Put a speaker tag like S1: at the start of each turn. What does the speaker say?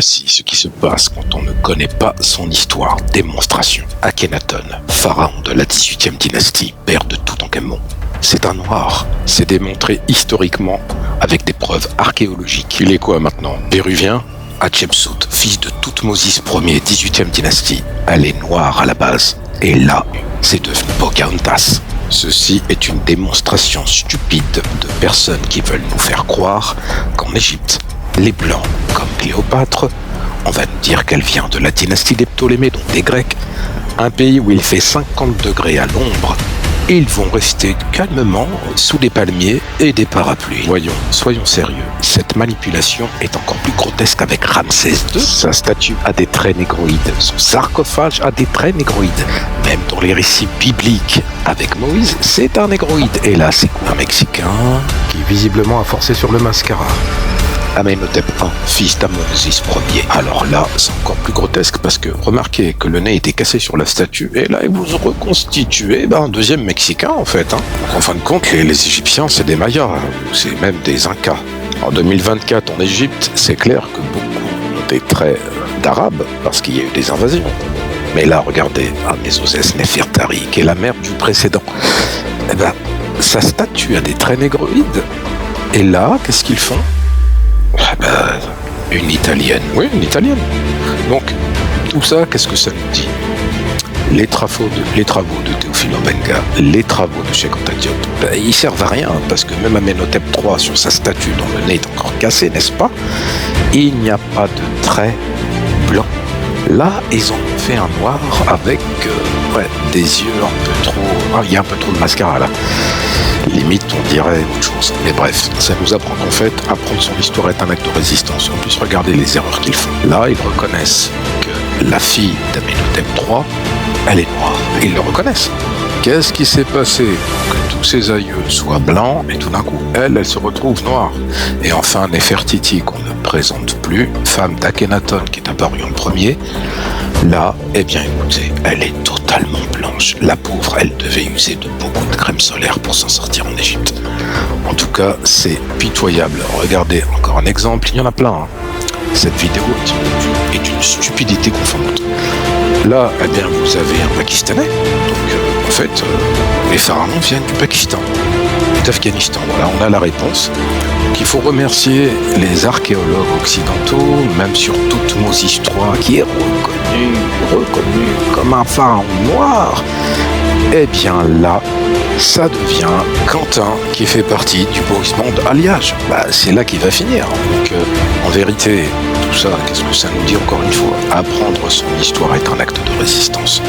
S1: Voici ce qui se passe quand on ne connaît pas son histoire. Démonstration. Akhenaton, pharaon de la 18e dynastie, père de Toutankhamon. C'est un noir. C'est démontré historiquement avec des preuves archéologiques. Il est quoi maintenant? Péruvien? Hatshepsut, fils de Thoutmôsis Ier, 18e dynastie. Elle est noire à la base. Et là, c'est devenu Pocahontas. Ceci est une démonstration stupide de personnes qui veulent nous faire croire qu'en Égypte, les Blancs, comme Cléopâtre, on va nous dire qu'elle vient de la dynastie des Ptolémées, donc des Grecs, un pays où il fait 50 degrés à l'ombre, et ils vont rester calmement sous des palmiers et des parapluies. Voyons, soyons sérieux. Cette manipulation est encore plus grotesque avec Ramsès II. Sa statue a des traits négroïdes, son sarcophage a des traits négroïdes. Même dans les récits bibliques avec Moïse, c'est un négroïde. Et là, c'est quoi? Un Mexicain qui visiblement a forcé sur le mascara. Amenhotep I, fils d'Amon-Sis Ier. Alors là, c'est encore plus grotesque parce que remarquez que le nez était cassé sur la statue et là, ils vous reconstituez un deuxième Mexicain en fait. Donc, en fin de compte, les Égyptiens, c'est des Mayas, c'est même des Incas. En 2024, en Égypte, c'est clair que beaucoup ont des traits d'Arabes parce qu'il y a eu des invasions. Mais là, regardez, Amenhotep Nefertari, qui est la mère du précédent. Sa statue a des traits négroïdes. Et là, qu'est-ce qu'ils font? Une italienne. Oui, une italienne. Donc, tout ça, qu'est-ce que ça nous dit? Les travaux de Théophile Obenga, les travaux de Cheikh Anta Diop, ils servent à rien, parce que même Amenhotep III, sur sa statue, dont le nez est encore cassé, n'est-ce pas? Il n'y a pas de traits blancs. Là, ils ont fait un noir avec des yeux un peu trop... il y a un peu trop de mascara, là. Limite, on dirait autre chose. Mais bref, ça nous apprend qu'en fait, apprendre son histoire est un acte de résistance. On puisse regarder les erreurs qu'ils font. Là, ils reconnaissent que la fille d'Amenhotep III, elle est noire. Et ils le reconnaissent. Qu'est-ce qui s'est passé? Que tous ses aïeux soient blancs, et tout d'un coup, elle se retrouve noire. Et enfin, Nefertiti, qu'on ne présente plus, femme d'Akhenaton, qui est apparue en premier, là, eh bien écoutez, elle est totalement blanche. La pauvre, elle devait user de beaucoup de crème solaire pour s'en sortir en Égypte. En tout cas, c'est pitoyable. Regardez, encore un exemple, il y en a plein. Cette vidéo est une stupidité confondante. Là, eh bien, vous avez un Pakistanais. Donc, en fait, les pharaons viennent du Pakistan, d'Afghanistan. Voilà, on a la réponse. Donc, il faut remercier les archéologues occidentaux, même sur Thoutmôsis III, qui est reconnu comme un pharaon noir. Eh bien là, ça devient Quentin qui fait partie du Boys Band Alliage. C'est là qu'il va finir. Donc en vérité, tout ça, qu'est-ce que ça nous dit encore une fois? Apprendre son histoire est un acte de résistance.